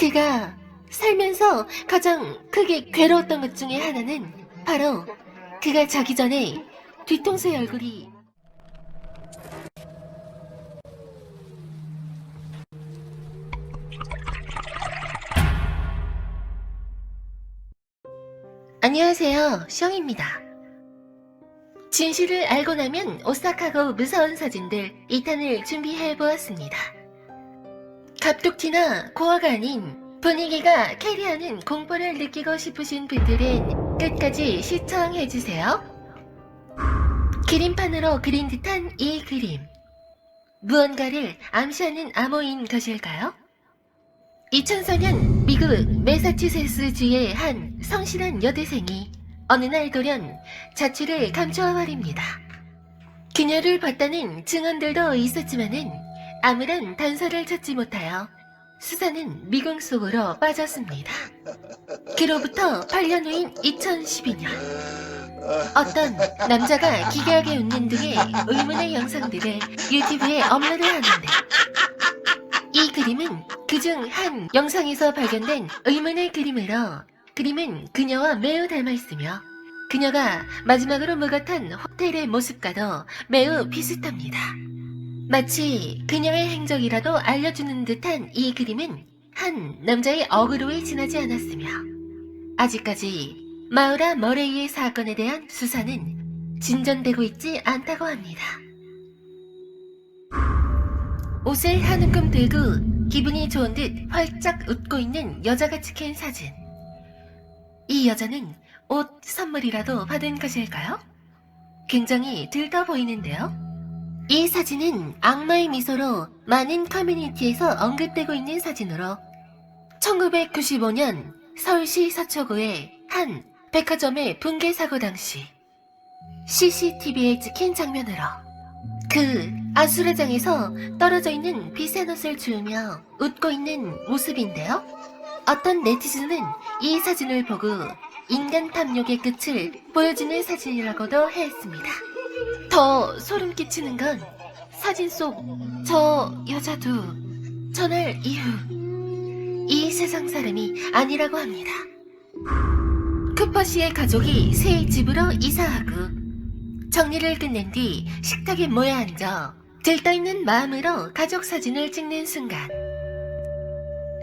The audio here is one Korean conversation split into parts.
그가 살면서 가장 크게 괴로웠던 것 중에 하나는 바로 그가 자기 전에 뒤통수의 얼굴이 안녕하세요, 숑입니다. 진실을 알고 나면 오싹하고 무서운 사진들 2탄을 준비해보았습니다. 갑툭튀나 고어가 아닌 분위기가 캐리하는 공포를 느끼고 싶으신 분들은 끝까지 시청해주세요. 그림판으로 그린 듯한 이 그림, 무언가를 암시하는 암호인 것일까요? 2004년 미국 매사추세츠주의 한 성실한 여대생이 어느 날 돌연 자취를 감추어 버립니다. 그녀를 봤다는 증언들도 있었지만은 아무런 단서를 찾지 못하여 수사는 미궁 속으로 빠졌습니다. 그로부터 8년 후인 2012년, 어떤 남자가 기괴하게 웃는 등의 의문의 영상들을 유튜브에 업로드하는데, 이 그림은 그중 한 영상에서 발견된 의문의 그림으로 그림은 그녀와 매우 닮아있으며 그녀가 마지막으로 묵었던 호텔의 모습과도 매우 비슷합니다. 마치 그녀의 행적이라도 알려주는 듯한 이 그림은 한 남자의 어그로에 지나지 않았으며 아직까지 마우라 머레이의 사건에 대한 수사는 진전되고 있지 않다고 합니다. 옷을 한 움큼 들고 기분이 좋은 듯 활짝 웃고 있는 여자가 찍힌 사진. 이 여자는 옷 선물이라도 받은 것일까요? 굉장히 들떠 보이는데요. 이 사진은 악마의 미소로 많은 커뮤니티에서 언급되고 있는 사진으로 1995년 서울시 서초구의 한 백화점의 붕괴 사고 당시 CCTV에 찍힌 장면으로 그 아수라장에서 떨어져 있는 비싼 옷을 주우며 웃고 있는 모습인데요. 어떤 네티즌은 이 사진을 보고 인간 탐욕의 끝을 보여주는 사진이라고도 했습니다. 더 소름 끼치는 건 사진 속 저 여자도 전날 이후 이 세상 사람이 아니라고 합니다. 쿠퍼 씨의 가족이 새 집으로 이사하고 정리를 끝낸 뒤 식탁에 모여 앉아 들떠있는 마음으로 가족 사진을 찍는 순간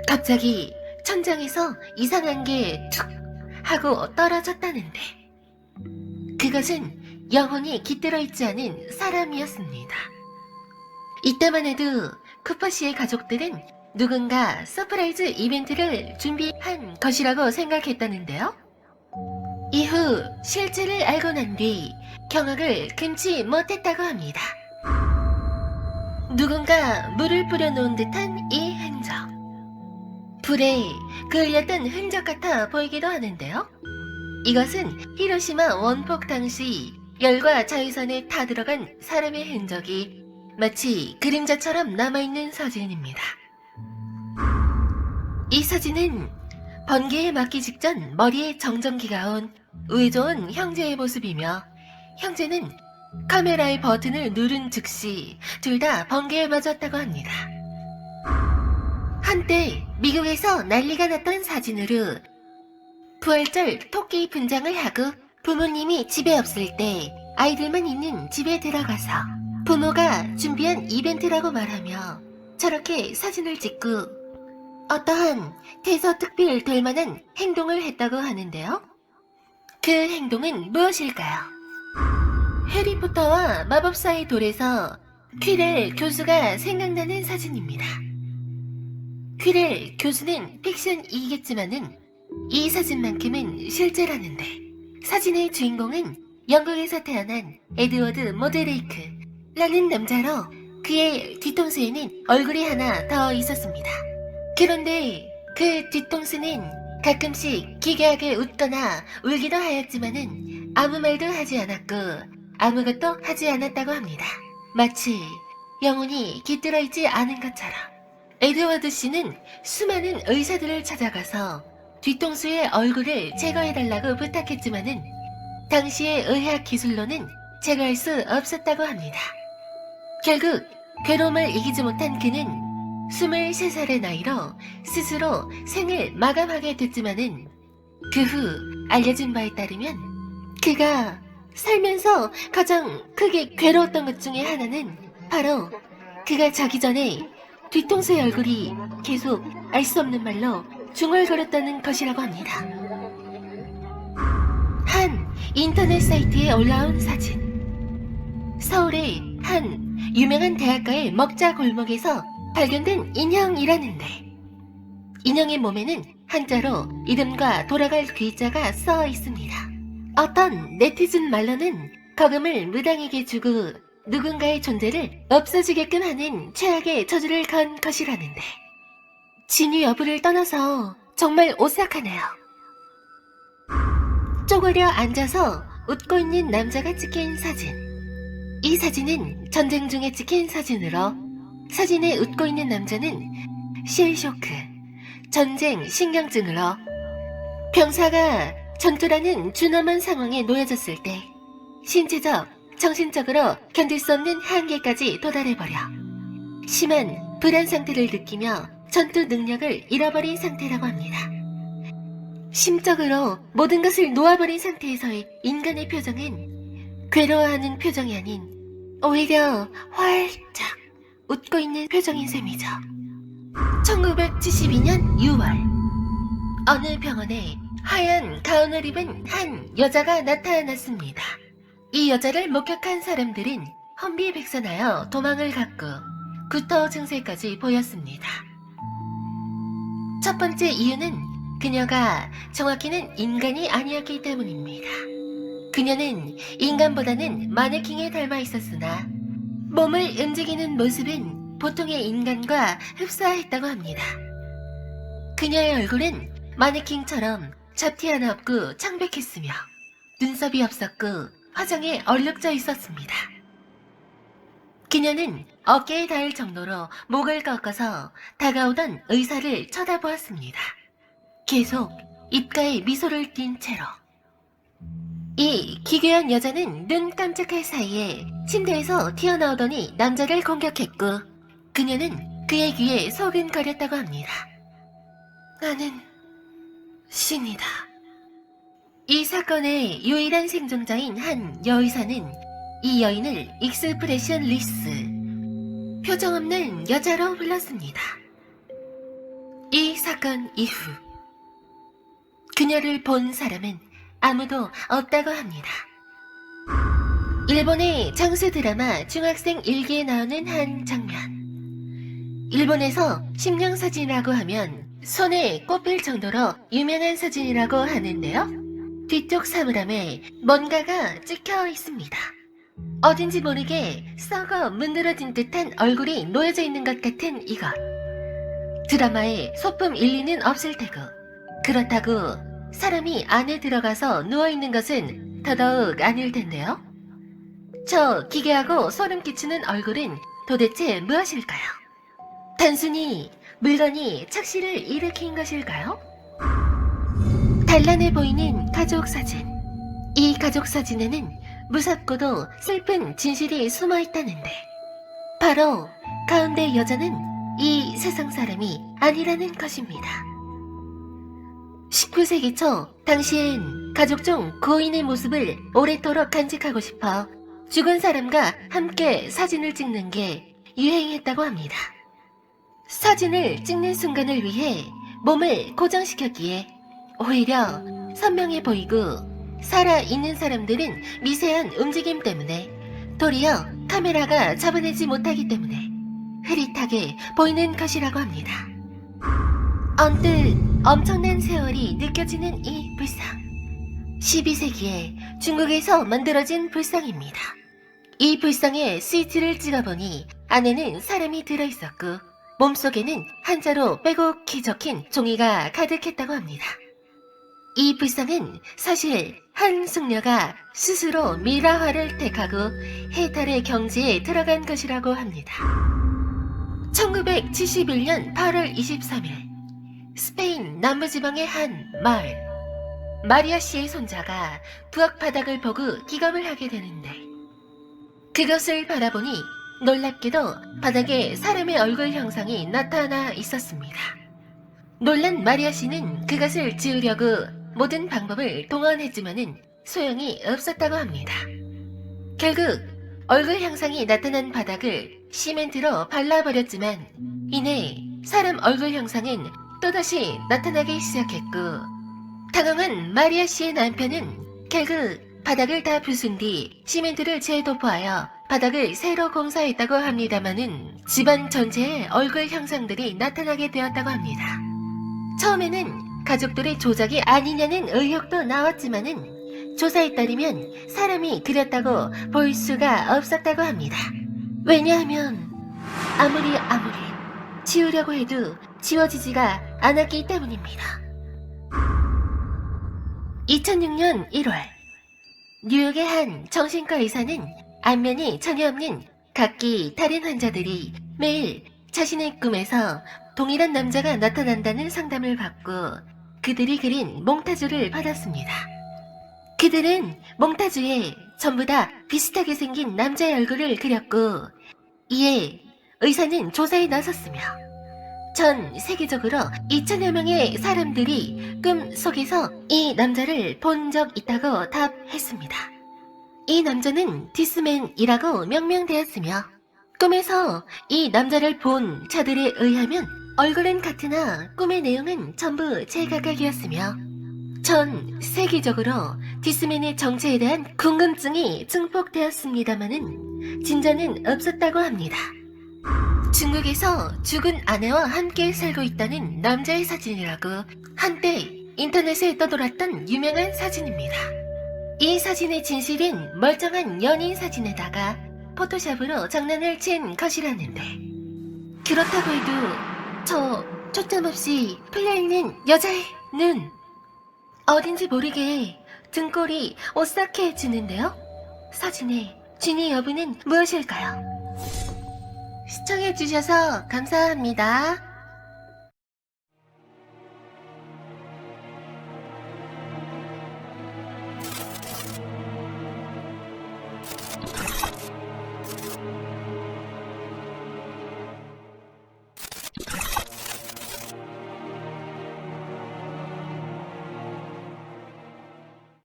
갑자기 천장에서 이상한 게 툭 하고 떨어졌다는데 그것은 영혼이 깃들어 있지 않은 사람이었습니다. 이때만 해도 쿠퍼 씨의 가족들은 누군가 서프라이즈 이벤트를 준비한 것이라고 생각했다는데요. 이후 실체를 알고 난 뒤 경악을 금치 못했다고 합니다. 누군가 물을 뿌려놓은 듯한 이 흔적. 불에 그을렸던 흔적 같아 보이기도 하는데요. 이것은 히로시마 원폭 당시 열과 자외선에 타들어간 사람의 흔적이 마치 그림자처럼 남아있는 사진입니다. 이 사진은 번개에 맞기 직전 머리에 정전기가 온 의 좋은 형제의 모습이며 형제는 카메라의 버튼을 누른 즉시 둘 다 번개에 맞았다고 합니다. 한때 미국에서 난리가 났던 사진으로 부활절 토끼 분장을 하고 부모님이 집에 없을 때 아이들만 있는 집에 들어가서 부모가 준비한 이벤트라고 말하며 저렇게 사진을 찍고 어떠한 대서특필 될 만한 행동을 했다고 하는데요. 그 행동은 무엇일까요? 해리포터와 마법사의 돌에서 퀴렐 교수가 생각나는 사진입니다. 퀴렐 교수는 픽션이겠지만은 이 사진만큼은 실제라는데 사진의 주인공은 영국에서 태어난 에드워드 모드레이크라는 남자로 그의 뒤통수에는 얼굴이 하나 더 있었습니다. 그런데 그 뒤통수는 가끔씩 기괴하게 웃거나 울기도 하였지만은 아무 말도 하지 않았고 아무것도 하지 않았다고 합니다. 마치 영혼이 깃들어 있지 않은 것처럼. 에드워드 씨는 수많은 의사들을 찾아가서 뒤통수의 얼굴을 제거해달라고 부탁했지만은 당시의 의학 기술로는 제거할 수 없었다고 합니다. 결국 괴로움을 이기지 못한 그는 23살의 나이로 스스로 생을 마감하게 됐지만은 그 후 알려진 바에 따르면 그가 살면서 가장 크게 괴로웠던 것 중에 하나는 바로 그가 자기 전에 뒤통수의 얼굴이 계속 알 수 없는 말로 중얼거렸다는 것이라고 합니다. 한 인터넷 사이트에 올라온 사진. 서울의 한 유명한 대학가의 먹자 골목에서 발견된 인형이라는데, 인형의 몸에는 한자로 이름과 돌아갈 귀자가 써 있습니다. 어떤 네티즌 말로는 거금을 무당에게 주고 누군가의 존재를 없어지게끔 하는 최악의 저주를 건 것이라는데, 진위 여부를 떠나서 정말 오싹하네요. 쪼그려 앉아서 웃고 있는 남자가 찍힌 사진. 이 사진은 전쟁 중에 찍힌 사진으로, 사진에 웃고 있는 남자는 실쇼크, 전쟁 신경증으로 병사가 전투라는 준엄한 상황에 놓여졌을 때 신체적, 정신적으로 견딜 수 없는 한계까지 도달해버려 심한 불안 상태를 느끼며 전투 능력을 잃어버린 상태라고 합니다. 심적으로 모든 것을 놓아버린 상태에서의 인간의 표정은 괴로워하는 표정이 아닌 오히려 활짝 웃고 있는 표정인 셈이죠. 1972년 6월, 어느 병원에 하얀 가운을 입은 한 여자가 나타났습니다. 이 여자를 목격한 사람들은 혼비백산하여 도망을 갔고 구토 증세까지 보였습니다. 첫 번째 이유는 그녀가 정확히는 인간이 아니었기 때문입니다. 그녀는 인간보다는 마네킹에 닮아 있었으나 몸을 움직이는 모습은 보통의 인간과 흡사했다고 합니다. 그녀의 얼굴은 마네킹처럼 잡티 하나 없고 창백했으며 눈썹이 없었고 화장에 얼룩져 있었습니다. 그녀는 어깨에 닿을 정도로 목을 꺾어서 다가오던 의사를 쳐다보았습니다. 계속 입가에 미소를 띤 채로. 이 기괴한 여자는 눈 깜짝할 사이에 침대에서 튀어나오더니 남자를 공격했고, 그녀는 그의 귀에 소근거렸다고 합니다. 나는 신이다. 이 사건의 유일한 생존자인 한 여의사는 이 여인을 익스프레션 리스, 표정 없는 여자로 불렀습니다. 이 사건 이후 그녀를 본 사람은 아무도 없다고 합니다. 일본의 장수 드라마 중학생 일기에 나오는 한 장면. 일본에서 심령 사진이라고 하면 손에 꼽힐 정도로 유명한 사진이라고 하는데요. 뒤쪽 사물함에 뭔가가 찍혀 있습니다. 어딘지 모르게 썩어 문드러진 듯한 얼굴이 놓여져 있는 것 같은 이것. 드라마에 소품 일리는 없을 테고, 그렇다고 사람이 안에 들어가서 누워있는 것은 더더욱 아닐 텐데요. 저 기괴하고 소름 끼치는 얼굴은 도대체 무엇일까요? 단순히 물건이 착시를 일으킨 것일까요? 단란해 보이는 가족 사진. 이 가족 사진에는 무섭고도 슬픈 진실이 숨어 있다는데, 바로 가운데 여자는 이 세상 사람이 아니라는 것입니다. 19세기 초 당시엔 가족 중 고인의 모습을 오래도록 간직하고 싶어 죽은 사람과 함께 사진을 찍는 게 유행했다고 합니다. 사진을 찍는 순간을 위해 몸을 고정시켰기에 오히려 선명해 보이고, 살아있는 사람들은 미세한 움직임 때문에 도리어 카메라가 잡아내지 못하기 때문에 흐릿하게 보이는 것이라고 합니다. 언뜻 엄청난 세월이 느껴지는 이 불상. 12세기에 중국에서 만들어진 불상입니다. 이 불상에 CT를 찍어보니 안에는 사람이 들어있었고 몸속에는 한자로 빼곡히 적힌 종이가 가득했다고 합니다. 이 불상은 사실 한 숙녀가 스스로 미라화를 택하고 해탈의 경지에 들어간 것이라고 합니다. 1971년 8월 23일 스페인 남부지방의 한 마을. 마리아 씨의 손자가 부엌 바닥을 보고 기겁을 하게 되는데, 그것을 바라보니 놀랍게도 바닥에 사람의 얼굴 형상이 나타나 있었습니다. 놀란 마리아 씨는 그것을 지우려고 모든 방법을 동원했지만은 소용이 없었다고 합니다. 결국 얼굴 형상이 나타난 바닥을 시멘트로 발라버렸지만 이내 사람 얼굴 형상은 또다시 나타나기 시작했고 당황한 마리아 씨의 남편은 결국 바닥을 다 부순 뒤 시멘트를 재도포하여 바닥을 새로 공사했다고 합니다마는 집안 전체에 얼굴 형상들이 나타나게 되었다고 합니다. 처음에는 가족들의 조작이 아니냐는 의혹도 나왔지만은 조사에 따르면 사람이 그렸다고 볼 수가 없었다고 합니다. 왜냐하면 아무리 지우려고 해도 지워지지가 않았기 때문입니다. 2006년 1월 뉴욕의 한 정신과 의사는 안면이 전혀 없는 각기 다른 환자들이 매일 자신의 꿈에서 동일한 남자가 나타난다는 상담을 받고 그들이 그린 몽타주를 받았습니다. 그들은 몽타주에 전부 다 비슷하게 생긴 남자의 얼굴을 그렸고 이에 의사는 조사에 나섰으며 전 세계적으로 2천여 명의 사람들이 꿈 속에서 이 남자를 본 적 있다고 답했습니다. 이 남자는 디스맨이라고 명명되었으며 꿈에서 이 남자를 본 자들에 의하면 얼굴은 같으나 꿈의 내용은 전부 제각각이었으며 전 세계적으로 디스맨의 정체에 대한 궁금증이 증폭되었습니다마는 진전은 없었다고 합니다. 중국에서 죽은 아내와 함께 살고 있다는 남자의 사진이라고 한때 인터넷에 떠돌았던 유명한 사진입니다. 이 사진의 진실은 멀쩡한 연인 사진에다가 포토샵으로 장난을 친 것이라는데 그렇다고 해도 저 초점 없이 풀려있는 여자의 눈 어딘지 모르게 등골이 오싹해지는데요? 사진의 진위 여부는 무엇일까요? 시청해주셔서 감사합니다.